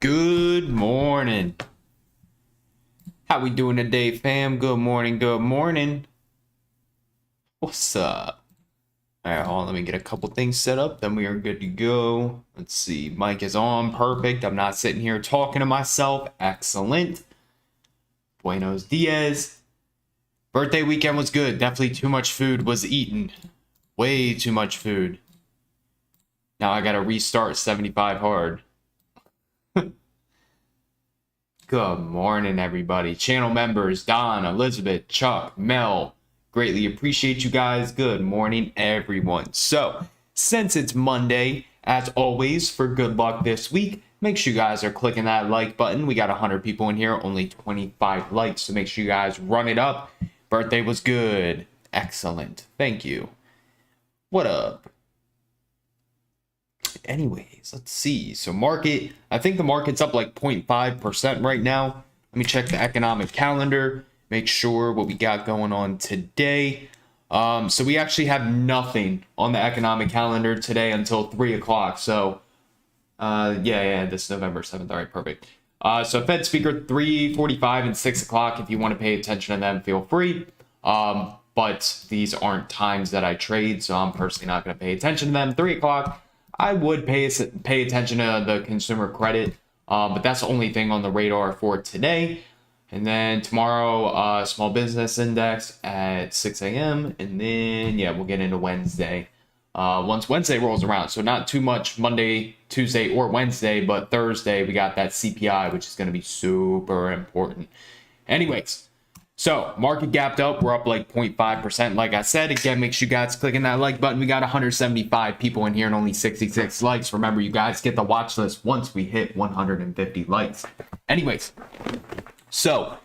Good morning. How we doing today, fam? Good morning, good morning. What's up? All right, hold on, let me get a couple things set up, then we are good to go. Let's see, mic is on, perfect. I'm not sitting here talking to myself. Excellent. Buenos dias. Birthday weekend was good. Definitely too much food was eaten. Way too much food. Now I gotta restart 75 hard. Good morning, everybody. Channel members, Don, Elizabeth, Chuck, Mel. Greatly appreciate you guys. Good morning, everyone. So, since it's Monday, as always, for good luck this week, make sure you guys are clicking that like button. We got 100 people in here, only 25 likes, so make sure you guys run it up. Birthday was good. Excellent. Thank you. What up? Anyways, let's see. So market, I think the market's up like 0.5% right now. Let me check the economic calendar, make sure what we got going on today. So we actually have nothing on the economic calendar today until 3 o'clock. So yeah, this is November 7th. All right, perfect. So Fed speaker 3:45 and 6 o'clock. If you want to pay attention to them, feel free. But these aren't times that I trade, so I'm personally not going to pay attention to them. 3 o'clock. I would pay attention to the consumer credit, but that's the only thing on the radar for today. And then tomorrow, small business index at 6 a.m. And then, yeah, we'll get into Wednesday once Wednesday rolls around. So not too much Monday, Tuesday, or Wednesday, but Thursday we got that CPI, which is going to be super important. Anyways. So, market gapped up. We're up like 0.5%. Like I said, again, make sure you guys clicking that like button. We got 175 people in here and only 66 likes. Remember, you guys get the watch list once we hit 150 likes. Anyways, so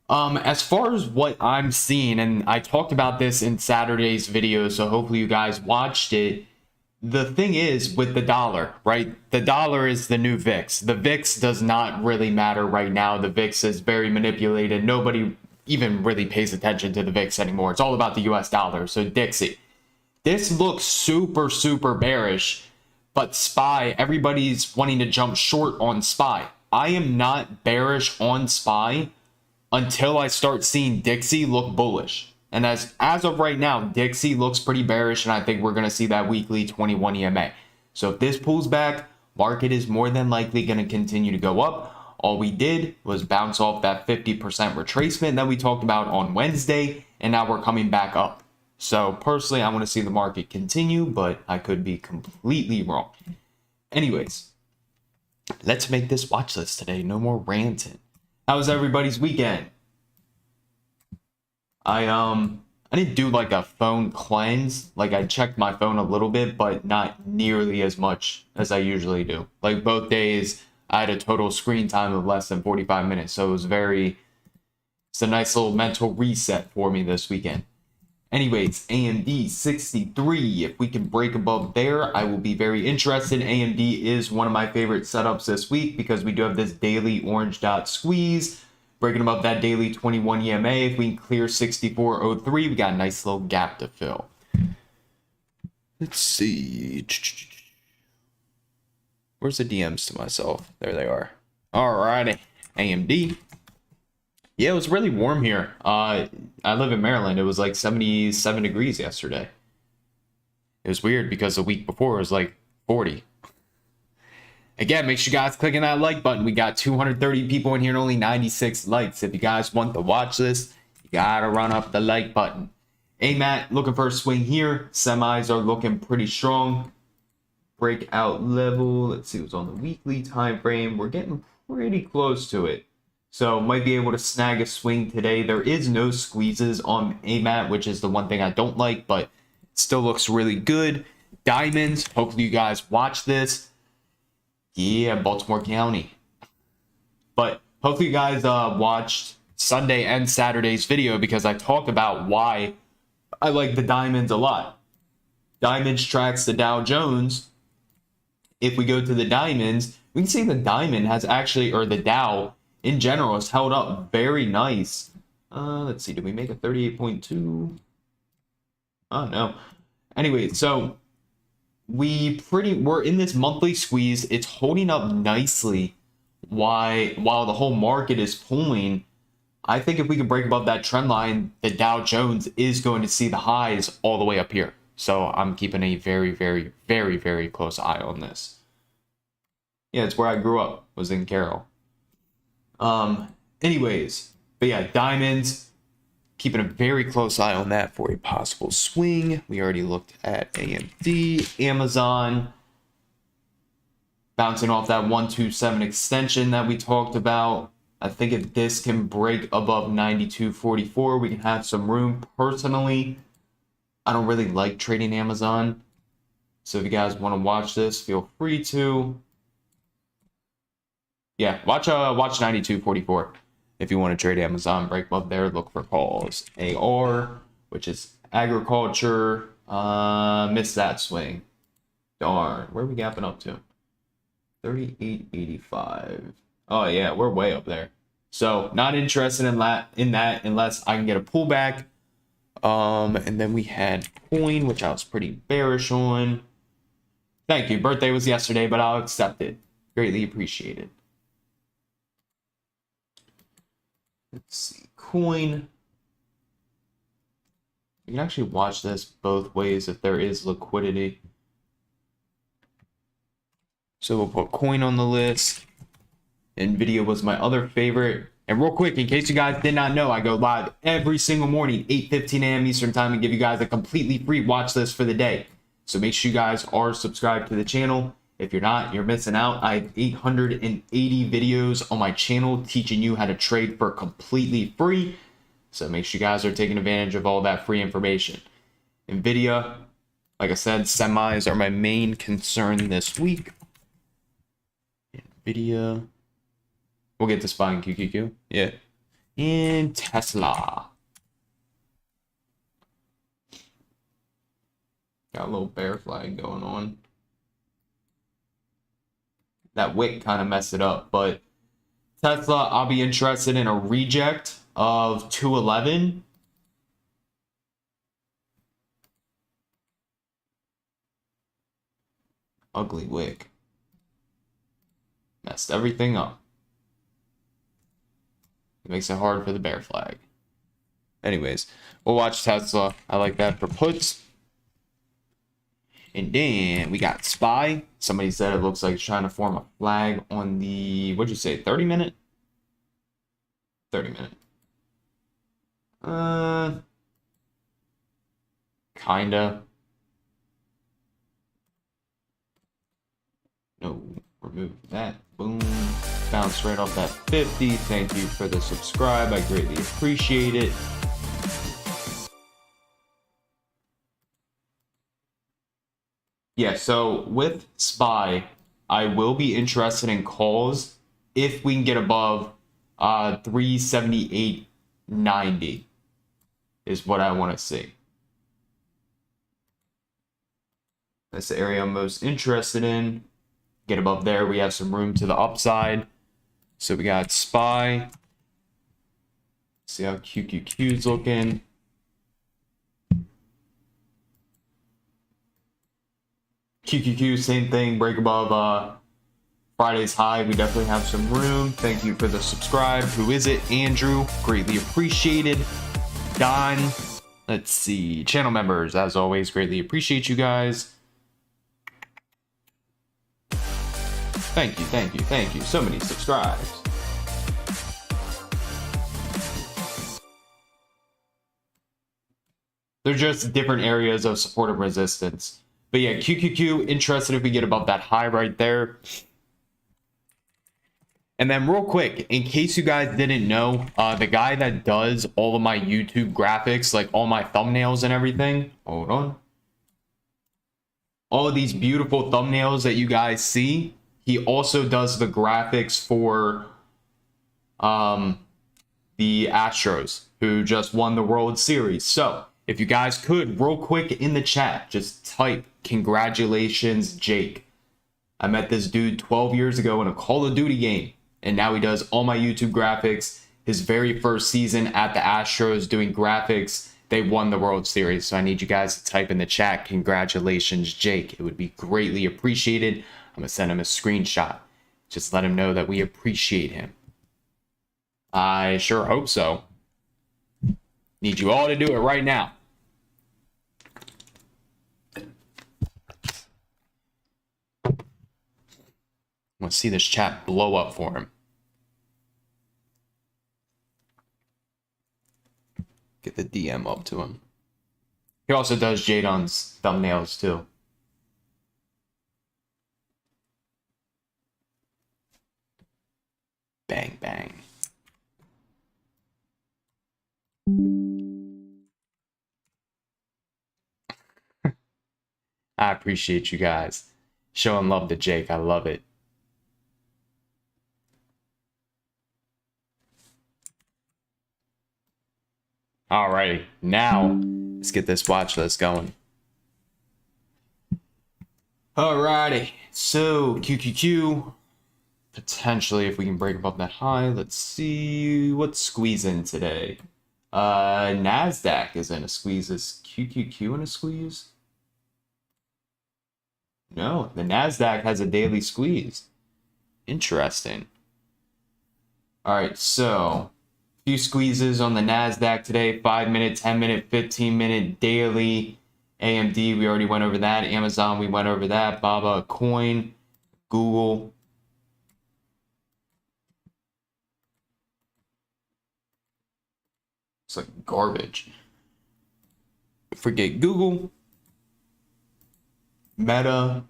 as far as what I'm seeing, and I talked about this in Saturday's video, so hopefully you guys watched it. The thing is with the dollar, right? The dollar is the new VIX. The VIX does not really matter right now. The VIX is very manipulated. Nobody even really pays attention to the VIX anymore. It's all about the US dollar. So Dixie, this looks super, super bearish, but SPY, everybody's wanting to jump short on SPY. I am not bearish on SPY until I start seeing Dixie look bullish. And as of right now, Dixie looks pretty bearish, and I think we're going to see that weekly 21 EMA. So if this pulls back, market is more than likely going to continue to go up. All we did was bounce off that 50% retracement that we talked about on Wednesday, and now we're coming back up. So personally, I want to see the market continue, but I could be completely wrong. Anyways, let's make this watch list today. No more ranting. How was everybody's weekend? I didn't do like a phone cleanse. Like I checked my phone a little bit, but not nearly as much as I usually do. Like both days, I had a total screen time of less than 45 minutes. So it's a nice little mental reset for me this weekend. Anyways, AMD 63. If we can break above there, I will be very interested. AMD is one of my favorite setups this week because we do have this daily orange dot squeeze. Breaking above that daily 21 EMA. If we can clear 64.03, we got a nice little gap to fill. Let's see. Where's the DMs to myself? There they are. Alrighty. AMD. Yeah, it was really warm here. I live in Maryland. It was like 77 degrees yesterday. It was weird because the week before it was like 40. Again, make sure you guys clicking that like button. We got 230 people in here and only 96 likes. If you guys want the watch list, you gotta run up the like button. AMAT looking for a swing here. Semis are looking pretty strong. Breakout level. Let's see what's on the weekly time frame. We're getting pretty close to it. So might be able to snag a swing today. There is no squeezes on AMAT, which is the one thing I don't like, but it still looks really good. Diamonds. Hopefully you guys watch this. Yeah, Baltimore County. But hopefully you guys watched Sunday and Saturday's video because I talked about why I like the diamonds a lot. Diamonds tracks the Dow Jones. If we go to the diamonds, we can see the diamond has actually, or the Dow in general, has held up very nice. Let's see, did we make a 38.2? Oh, no. Anyway, so we're in this monthly squeeze. It's holding up nicely. While the whole market is pulling, I think if we can break above that trend line, the Dow Jones is going to see the highs all the way up here. So I'm keeping a very, very, very, very close eye on this. Yeah, it's where I grew up, was in Carroll. Anyways, but yeah, diamonds, keeping a very close eye on that for a possible swing. We already looked at AMD, Amazon, bouncing off that 127 extension that we talked about. I think if this can break above 92.44, we can have some room. Personally, I don't really like trading Amazon. So if you guys want to watch this, feel free to. Yeah, watch 92.44 if you want to trade Amazon. Break above there, look for calls. AR, which is agriculture. Missed that swing. Darn, where are we gapping up to? 38.85. Oh yeah, we're way up there. So not interested in that unless I can get a pullback. And then we had coin, which I was pretty bearish on. Thank you. Birthday was yesterday, but I'll accept it. Greatly appreciated. Let's see, coin. You can actually watch this both ways if there is liquidity. So we'll put coin on the list. Nvidia was my other favorite. And real quick, in case you guys did not know, I go live every single morning, 8:15 a.m. Eastern time, and give you guys a completely free watch list for the day. So make sure you guys are subscribed to the channel. If you're not, you're missing out. I have 880 videos on my channel teaching you how to trade for completely free. So make sure you guys are taking advantage of all that free information. Nvidia, like I said, semis are my main concern this week. Nvidia. We'll get to SPY and QQQ. Yeah. And Tesla. Got a little bear flag going on. That wick kind of messed it up, but Tesla, I'll be interested in a reject of 211. Ugly wick. Messed everything up. It makes it hard for the bear flag. Anyways, we'll watch Tesla. I like that for puts. And then we got SPY. Somebody said it looks like it's trying to form a flag on the, what'd you say, 30 minute? 30 minute. Kinda. No, remove that. Boom. Bounce right off that 50. Thank you for the subscribe. I greatly appreciate it. Yeah, so with SPY, I will be interested in calls if we can get above 378.90 is what I want to see. That's the area I'm most interested in. Get above there, we have some room to the upside. So we got SPY. See how QQQ's looking. QQQ, same thing, break above Friday's high. We definitely have some room. Thank you for the subscribe. Who is it? Andrew, greatly appreciated. Don, let's see, channel members, as always, greatly appreciate you guys. Thank you, thank you, thank you. So many subscribes. They're just different areas of support and resistance. But yeah, QQQ, interested if we get above that high right there. And then real quick, in case you guys didn't know, the guy that does all of my YouTube graphics, like all my thumbnails and everything, hold on. All of these beautiful thumbnails that you guys see, he also does the graphics for the Astros, who just won the World Series. So if you guys could, real quick in the chat, just type, "Congratulations, Jake. I met this dude 12 years ago in a Call of Duty game, and now he does all my YouTube graphics. His very first season at the Astros doing graphics they won the World Series. So I need you guys to type in the chat, congratulations, Jake. It would be greatly appreciated. I'm going to send him a screenshot. Just let him know that we appreciate him. I sure hope so. Need you all to do it right now. Let's see this chat blow up for him. Get the DM up to him. He also does Jadon's thumbnails too. Bang, bang. I appreciate you guys showing love to Jake. I love it. Alrighty, now let's get this watch list going. Alrighty, so QQQ, potentially if we can break above that high, let's see what's squeezing today. NASDAQ is in a squeeze. Is QQQ in a squeeze? No, the NASDAQ has a daily squeeze. Interesting. Alright, so few squeezes on the NASDAQ today. 5 minute, 10 minute, 15 minute daily. AMD, we already went over that. Amazon, we went over that. Baba Coin, Google. It's like garbage. Forget Google. Meta,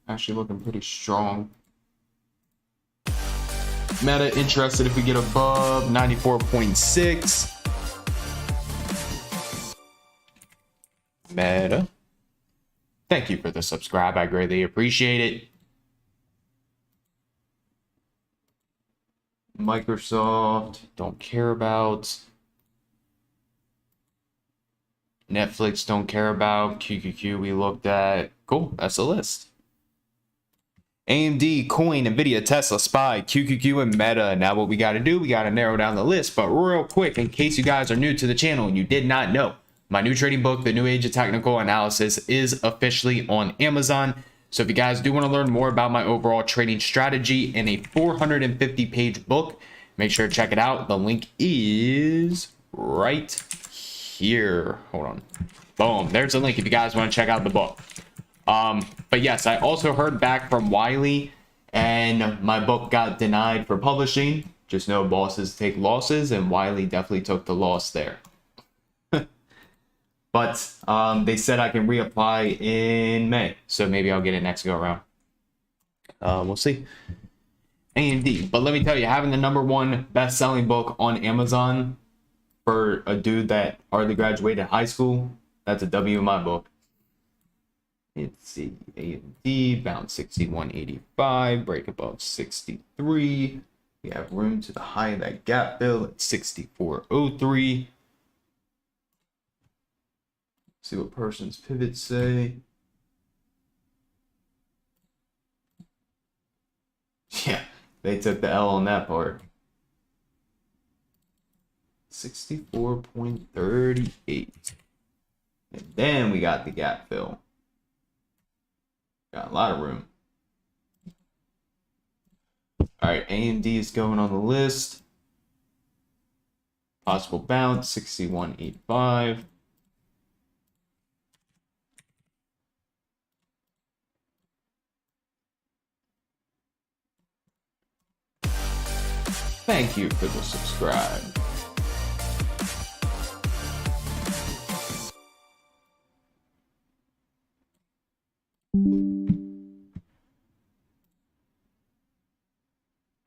actually looking pretty strong. Meta interested if we get above 94.6. Meta. Thank you for the subscribe. I greatly appreciate it. Microsoft, don't care about. Netflix, don't care about. QQQ, we looked at. Cool, that's the list. AMD, Coin, Nvidia, Tesla, SPY, QQQ, and Meta. Now what we got to do, we got to narrow down the list. But real quick, in case you guys are new to the channel and you did not know, my new trading book, The New Age of Technical Analysis, is officially on Amazon. So if you guys do want to learn more about my overall trading strategy in a 450-page book, make sure to check it out. The link is right here. Hold on. Boom. There's a link if you guys want to check out the book. But yes, I also heard back from Wiley and my book got denied for publishing. Just know bosses take losses, and Wiley definitely took the loss there. But they said I can reapply in May, so maybe I'll get it next go around. We'll see. AMD, but let me tell you, having the #1 best-selling book on Amazon for a dude that hardly graduated high school, that's a W in my book. Let's see, AMD bound 61.85, break above 63. We have room to the high of that gap fill at 64.03. See what person's pivots say. Yeah, they took the L on that part. 64.38. And then we got the gap fill. Got a lot of room. All right, AMD is going on the list. Possible bounce, 61.85. Thank you for the subscribe.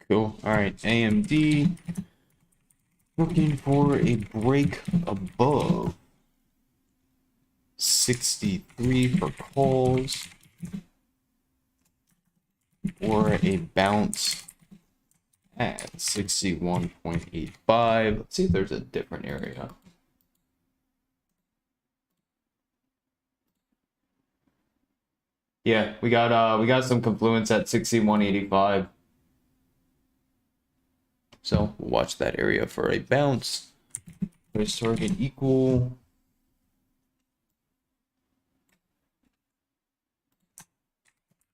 Cool. All right, AMD looking for a break above 63 for calls or a bounce at 61.85. Let's see if there's a different area. Yeah, we got some confluence at 61.85. So we'll watch that area for a bounce. Price target equal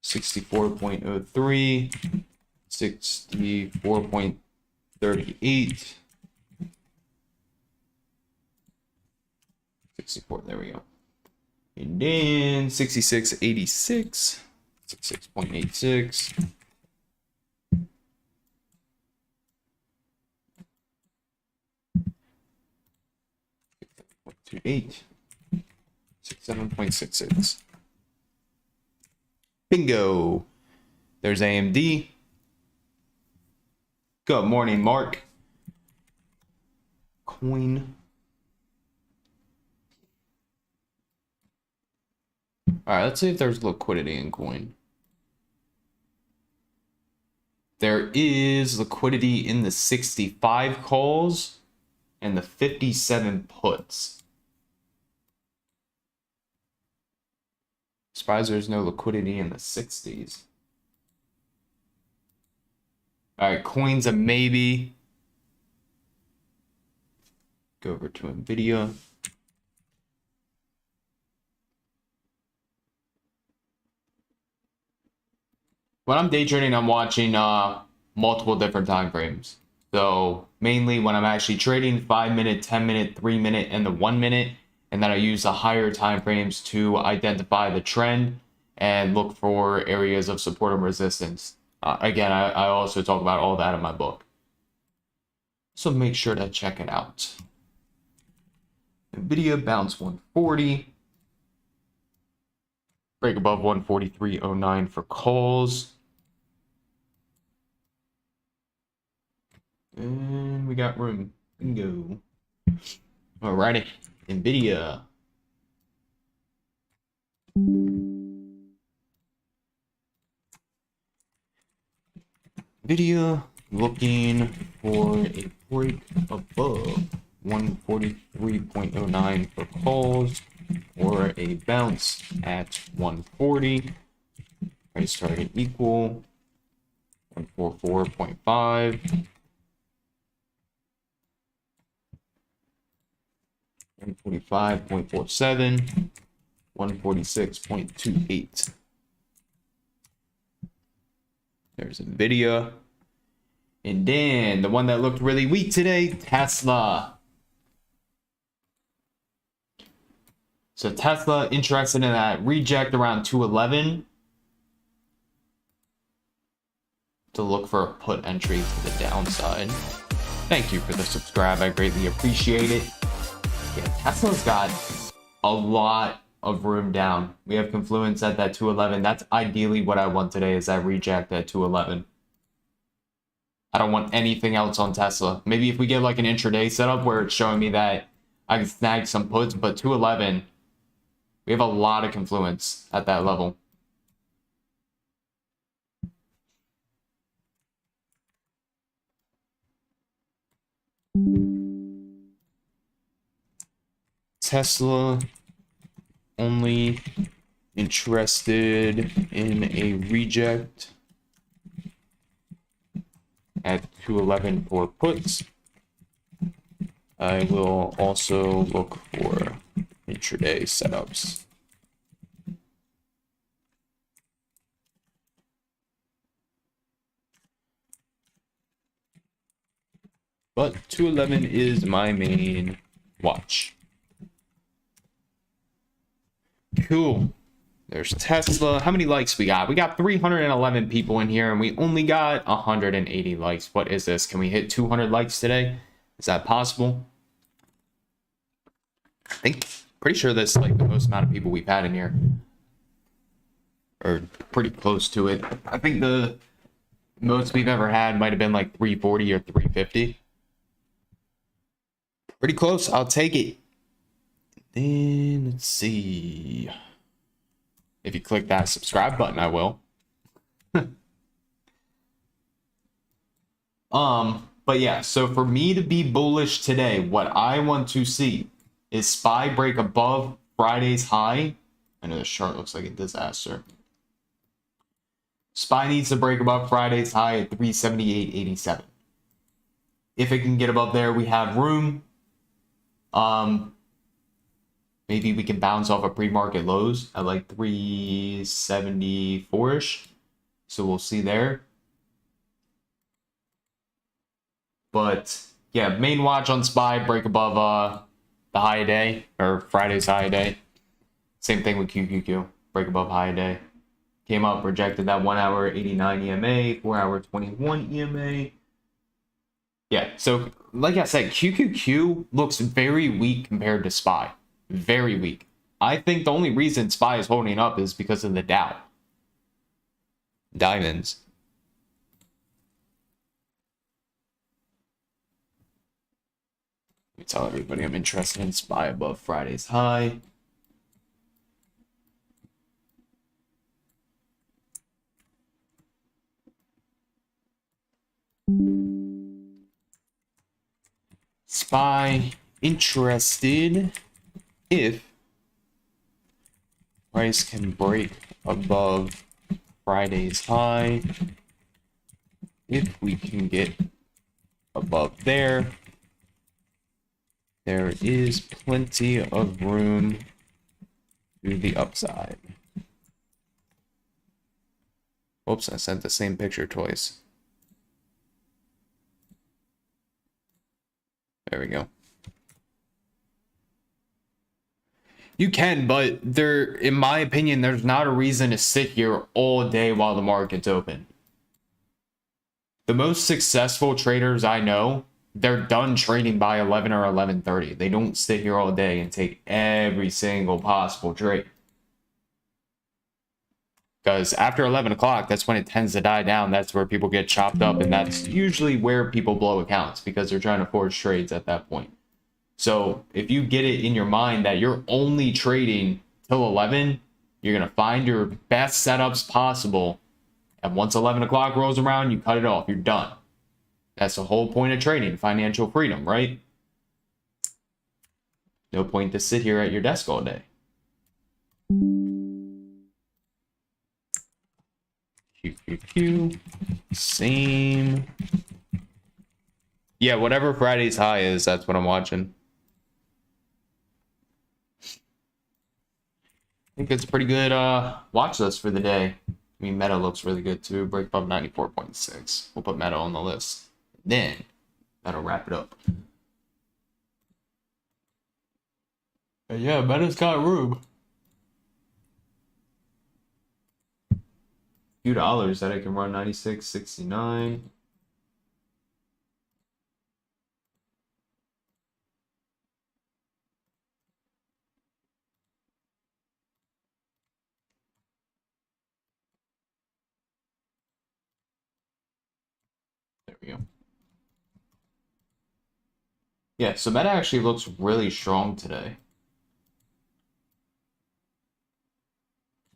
64.03, 64.38, 64, there we go. And then 66.86, 66.86. 28, 67.66. Bingo. There's AMD. Good morning, Mark. Coin. All right, let's see if there's liquidity in coin. There is liquidity in the 65 calls and the 57 puts. Surprised there's no liquidity in the 60s. All right, coins a maybe. Go over to NVIDIA. When I'm day trading, I'm watching multiple different time frames. So mainly when I'm actually trading 5 minute, 10 minute, 3 minute, and the 1 minute. And then I use the higher time frames to identify the trend and look for areas of support and resistance. Again, I also talk about all that in my book. So make sure to check it out. NVIDIA bounce 140. Break above 143.09 for calls. And we got room. Bingo. Alrighty. NVIDIA. NVIDIA looking for a break above 143.09 for calls or a bounce at 140. Price target equal 144.5. 145.47, 146.28. There's NVIDIA. And then the one that looked really weak today, Tesla. So Tesla interested in that reject around 211 to look for a put entry to the downside. Thank you for the subscribe. I greatly appreciate it. Yeah, Tesla's got a lot of room down. We have confluence at that 211. That's ideally what I want today, is that reject at 211. I don't want anything else on Tesla. Maybe if we get like an intraday setup where it's showing me that I can snag some puts, but 211, we have a lot of confluence at that level. Tesla only interested in a reject at 211 for puts. I will also look for intraday setups. But 211 is my main watch. Cool. There's Tesla. How many likes we got? We got 311 people in here and we only got 180 likes. What is this? Can we hit 200 likes today? Is that possible? I think, pretty sure that's like the most amount of people we've had in here. Or pretty close to it. I think the most we've ever had might have been like 340 or 350. Pretty close. I'll take it. Then let's see. If you click that subscribe button, I will. But yeah, so for me to be bullish today, what I want to see is SPY break above Friday's high. I know the chart looks like a disaster. SPY needs to break above Friday's high at 378.87. If it can get above there, we have room. Maybe we can bounce off of pre-market lows at like 374-ish. So we'll see there. But yeah, main watch on SPY, break above the high day, or Friday's high day. Same thing with QQQ, break above high day. Came up, rejected that 1 hour 89 EMA, 4 hour 21 EMA. Yeah, so like I said, QQQ looks very weak compared to SPY. Very weak. I think the only reason SPY is holding up is because of the Dow. Diamonds. Let me tell everybody I'm interested in SPY above Friday's high. SPY interested if price can break above Friday's high. If we can get above there, there is plenty of room to the upside. Oops, I sent the same picture twice. There we go. You can, but there, in my opinion, there's not a reason to sit here all day while the market's open. The most successful traders I know, they're done trading by 11 or 11:30. They don't sit here all day and take every single possible trade. Because after 11 o'clock, that's when it tends to die down. That's where people get chopped up. And that's usually where people blow accounts because they're trying to force trades at that point. So if you get it in your mind that you're only trading till 11, you're going to find your best setups possible. And once 11 o'clock rolls around, you cut it off. You're done. That's the whole point of trading, financial freedom, right? No point to sit here at your desk all day. QQQ, same. Yeah, whatever Friday's high is, that's what I'm watching. I think it's a pretty good watch list for the day. I mean, Meta looks really good too. Break above 94.6. We'll put Meta on the list. Then that'll wrap it up. But yeah, Meta's got room. Few dollars that I can run 96.69. There we go. Yeah, so Meta actually looks really strong today.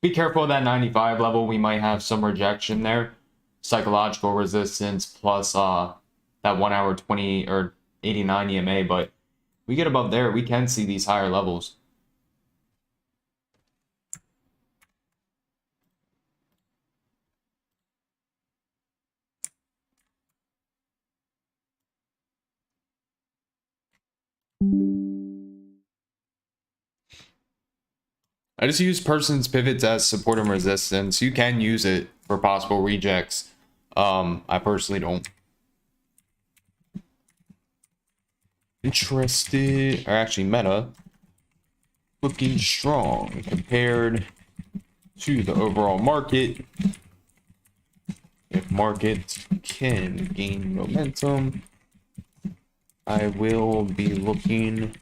Be careful of that 95 level. We might have some rejection there. Psychological resistance plus that 1 hour 20 or 89 EMA. But we get above there, we can see these higher levels. I just use person's pivots as support and resistance. You can use it for possible rejects. I personally don't. Interested, or actually Meta, looking strong compared to the overall market. If market can gain momentum, I will be looking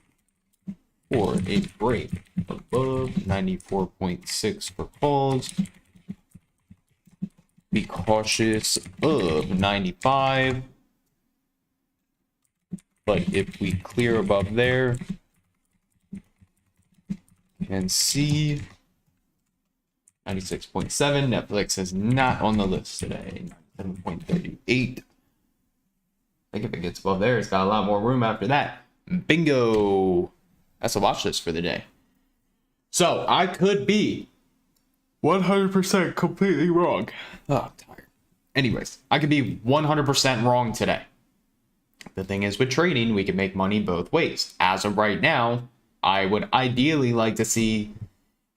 for a break above 94.6 for calls. Be cautious of 95. But if we clear above there, you can see 96.7. Netflix is not on the list today. 97.38. I think if it gets above there, it's got a lot more room after that. Bingo! That's a watch list for the day. So I could be 100% completely wrong. Oh, I'm tired. Anyways, I could be 100% wrong today. The thing is, with trading, we can make money both ways. As of right now, I would ideally like to see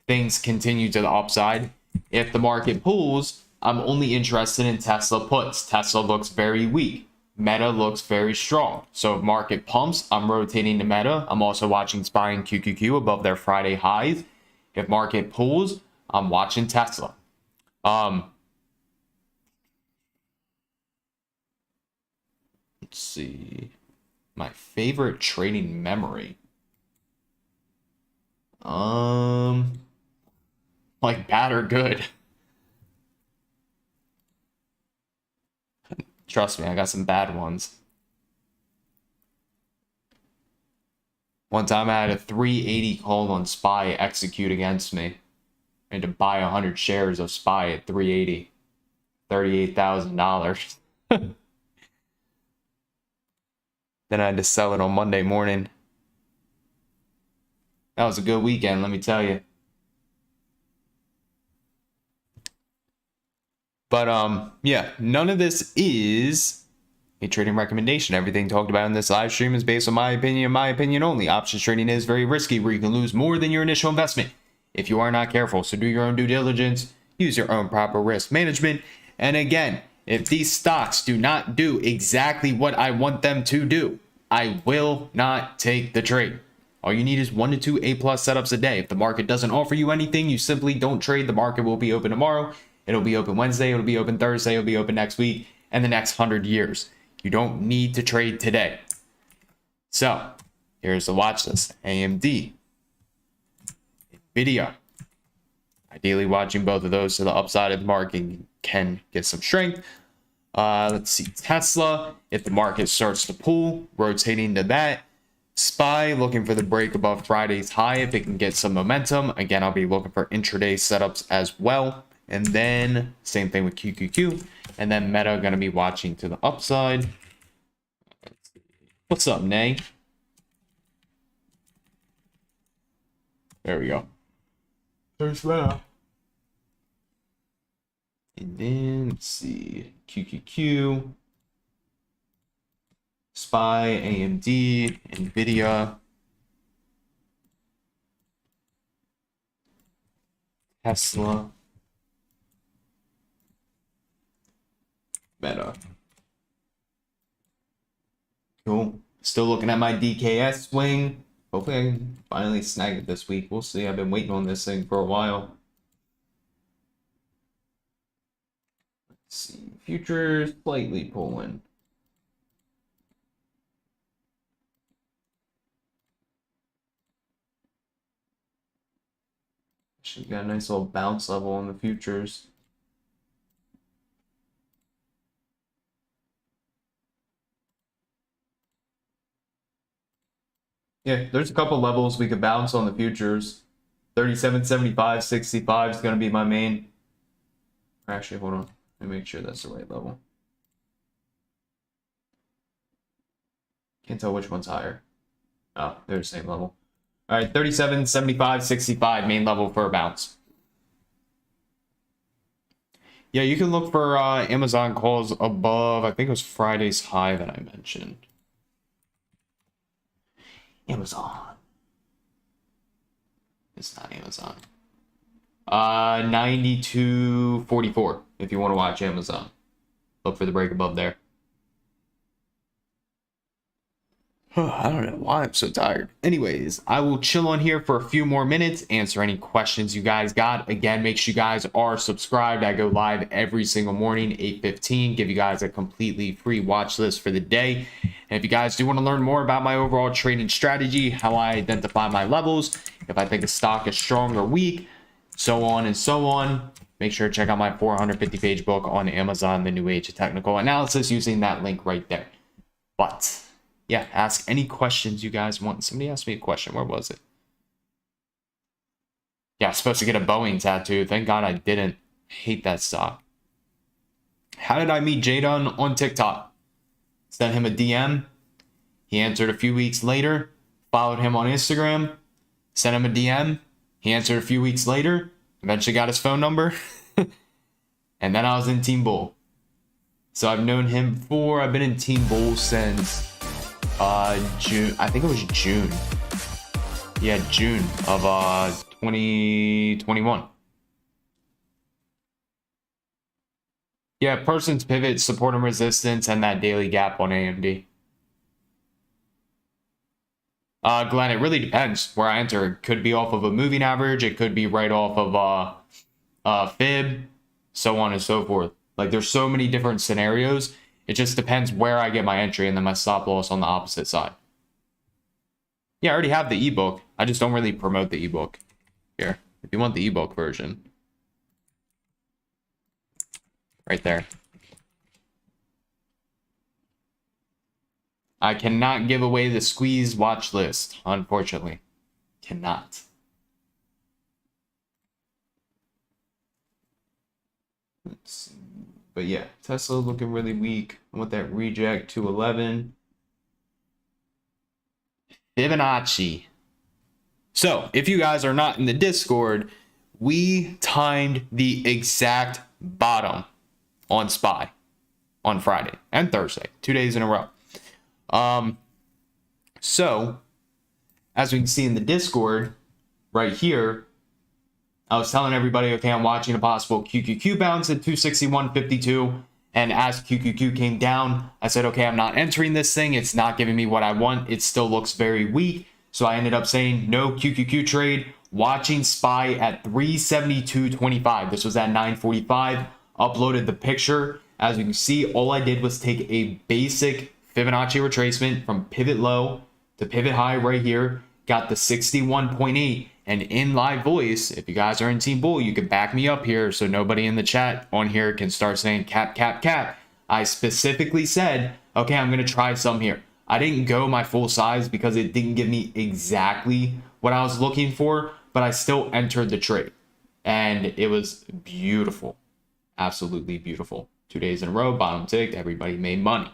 things continue to the upside. If the market pulls, I'm only interested in Tesla puts. Tesla looks very weak. Meta looks very strong. So if market pumps, I'm rotating to Meta. I'm also watching SPY and QQQ above their Friday highs. If market pulls, I'm watching Tesla. Let's see. My favorite trading memory. Like bad or good. Trust me, I got some bad ones. One time I had a 380 call on SPY execute against me. I had to buy 100 shares of SPY at 380. $38,000. Then I had to sell it on Monday morning. That was a good weekend, let me tell you. But yeah, none of this is a trading recommendation. Everything talked about in this live stream is based on my opinion and my opinion only. Options trading is very risky, where you can lose more than your initial investment if you are not careful. So do your own due diligence, use your own proper risk management. And again, if these stocks do not do exactly what I want them to do, I will not take the trade. All you need is 1 to 2 A+ setups a day. If the market doesn't offer you anything, you simply don't trade. The market will be open tomorrow. It'll be open Wednesday. It'll be open Thursday. It'll be open next week and the next 100 years. You don't need to trade today. So here's the watch list. AMD, Nvidia. Ideally watching both of those to the upside of the market can get some strength. Let's see, Tesla. If the market starts to pull, rotating to that. SPY, looking for the break above Friday's high if it can get some momentum. Again, I'll be looking for intraday setups as well. And then same thing with QQQ. And then Meta going to be watching to the upside. What's up, Nay? There we go. There's Meta. And then let's see, QQQ, SPY, AMD, Nvidia, Tesla, Meta. Cool. Still looking at my DKS swing. Hopefully I can finally snag it this week. We'll see. I've been waiting on this thing for a while. Let's see. Futures slightly pulling. Actually got a nice little bounce level on the futures. Yeah, there's a couple levels we could bounce on the futures. 37.75, 65 is going to be my main. Actually, hold on. Let me make sure that's the right level. Can't tell which one's higher. Oh, they're the same level. All right, 37.75, 65, main level for a bounce. Yeah, you can look for Amazon calls above, I think it was Friday's high that I mentioned. Amazon. It's not Amazon. 92.44 if you want to watch Amazon. Look for the break above there. I don't know why I'm so tired. Anyways, I will chill on here for a few more minutes, answer any questions you guys got. Again, make sure you guys are subscribed. I go live every single morning, 8:15. Give you guys a completely free watch list for the day. And if you guys do want to learn more about my overall trading strategy, how I identify my levels, if I think a stock is strong or weak, so on and so on, make sure to check out my 450-page book on Amazon, The New Age of Technical Analysis, using that link right there. But yeah, ask any questions you guys want. Somebody asked me a question. Where was it? Yeah, I was supposed to get a Boeing tattoo. Thank God I didn't. I hate that stock. How did I meet Jadon on TikTok? Sent him a DM. He answered a few weeks later. Followed him on Instagram. Sent him a DM. He answered a few weeks later. Eventually got his phone number. And then I was in Team Bull. So I've known him I've been in Team Bull since June. I think it was June. Yeah, June of 2021. Yeah, person's pivot, support and resistance, and that daily gap on AMD. Glenn, it really depends where I enter. It could be off of a moving average. It could be right off of fib, so on and so forth. Like, there's so many different scenarios. It just depends where I get my entry and then my stop loss on the opposite side. Yeah, I already have the ebook. I just don't really promote the ebook here. If you want the ebook version, right there. I cannot give away the squeeze watch list, unfortunately. Cannot. Let's see. But yeah, Tesla looking really weak. I want that reject 211. Fibonacci. So, if you guys are not in the Discord, we timed the exact bottom on SPY on Friday and Thursday, 2 days in a row. So, as we can see in the Discord, right here, I was telling everybody, okay, I'm watching a possible QQQ bounce at 261.52. And as QQQ came down, I said, okay, I'm not entering this thing. It's not giving me what I want. It still looks very weak. So I ended up saying no QQQ trade, watching SPY at 372.25. This was at 9:45. Uploaded the picture. As you can see, all I did was take a basic Fibonacci retracement from pivot low to pivot high right here. Got the 61.8. And in live voice, if you guys are in Team Bull, you can back me up here so nobody in the chat on here can start saying cap, cap, cap. I specifically said, okay, I'm going to try some here. I didn't go my full size because it didn't give me exactly what I was looking for, but I still entered the trade. And it was beautiful. Absolutely beautiful. 2 days in a row, bottom ticked, everybody made money.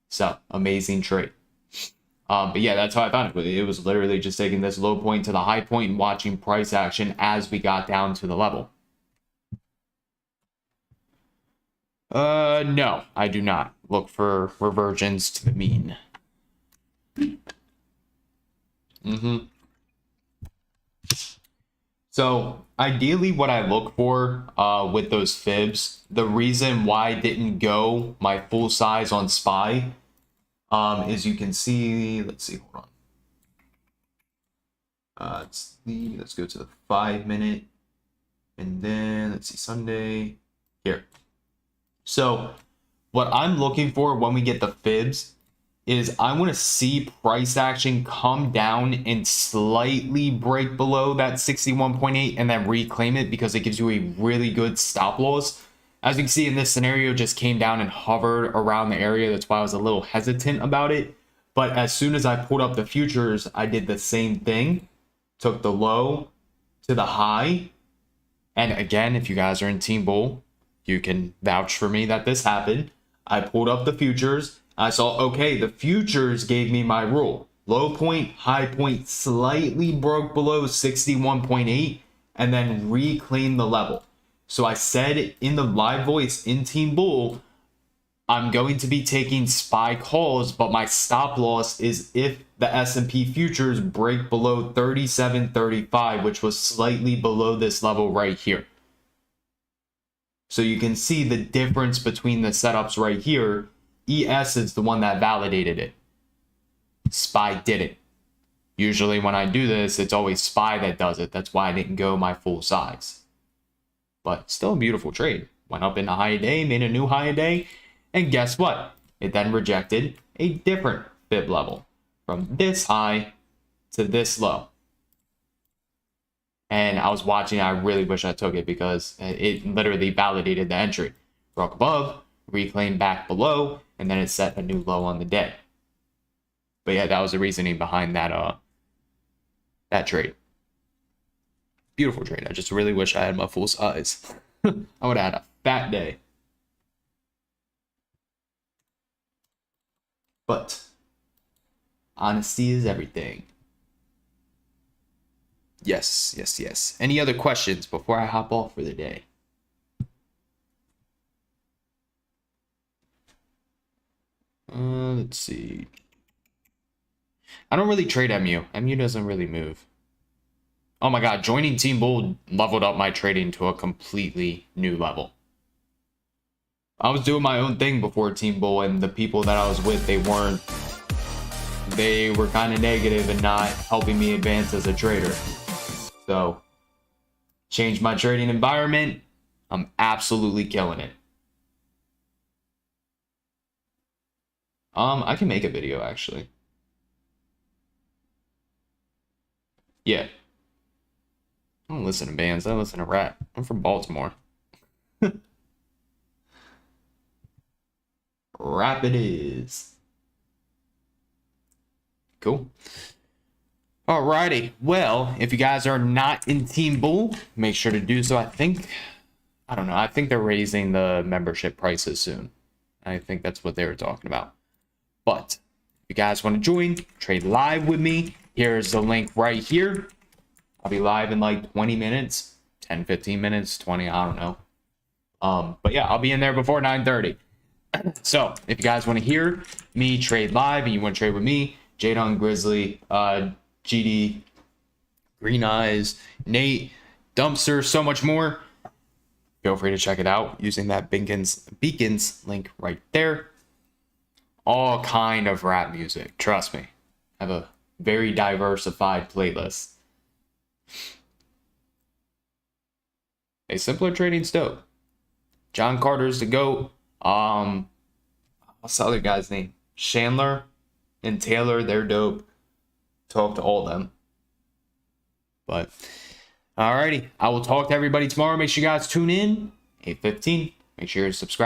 So, amazing trade. But yeah, that's how I found it. It was literally just taking this low point to the high point and watching price action as we got down to the level. No, I do not look for reversions to the mean. So ideally what I look for with those fibs, the reason why I didn't go my full size on SPY is you can see, let's see, hold on. Let's go to the 5 minute, and then let's see, Sunday here. So what I'm looking for when we get the fibs is I want to see price action come down and slightly break below that 61.8 and then reclaim it, because it gives you a really good stop loss. As you can see in this scenario, just came down and hovered around the area. That's why I was a little hesitant about it. But as soon as I pulled up the futures, I did the same thing. Took the low to the high. And again, if you guys are in Team Bull, you can vouch for me that this happened. I pulled up the futures. I saw, okay, the futures gave me my rule. Low point, high point, slightly broke below 61.8 and then reclaimed the level. So I said in the live voice in Team Bull, I'm going to be taking SPY calls, but my stop loss is if the S&P futures break below 37.35, which was slightly below this level right here. So you can see the difference between the setups right here. ES is the one that validated it. SPY didn't. Usually when I do this, it's always SPY that does it. That's why I didn't go my full size. But still a beautiful trade. Went up in a high day, made a new high day. And guess what? It then rejected a different fib level from this high to this low. And I was watching, I really wish I took it because it literally validated the entry. Broke above, reclaimed back below, and then it set a new low on the day. But yeah, that was the reasoning behind that that trade. Beautiful trade. I just really wish I had my full size. I would have had a fat day. But honesty is everything. Yes, yes, yes. Any other questions before I hop off for the day? Let's see. I don't really trade MU. MU doesn't really move. Oh my God, joining Team Bull leveled up my trading to a completely new level. I was doing my own thing before Team Bull, and the people that I was with, they were kind of negative and not helping me advance as a trader. So, changed my trading environment. I'm absolutely killing it. I can make a video actually. Yeah. I don't listen to bands. I listen to rap. I'm from Baltimore. Rap it is. Cool. Alrighty. Well, if you guys are not in Team Bull, make sure to do so. I think they're raising the membership prices soon. I think that's what they were talking about. But if you guys want to join, trade live with me, here's the link right here. I'll be live in like 20 minutes, 10, 15 minutes, 20, I don't know. But yeah, I'll be in there before 9:30. So if you guys want to hear me trade live and you want to trade with me, Jadon Grizzly, GD, Green Eyes, Nate, Dumpster, so much more, feel free to check it out using that Beacons link right there. All kind of rap music, trust me. I have a very diversified playlist. A simpler trading's dope. John Carter's the GOAT. What's the other guy's name? Chandler and Taylor, they're dope. Talk to all of them. But alrighty, I will talk to everybody tomorrow. Make sure you guys tune in 8:15. Make sure you're subscribed.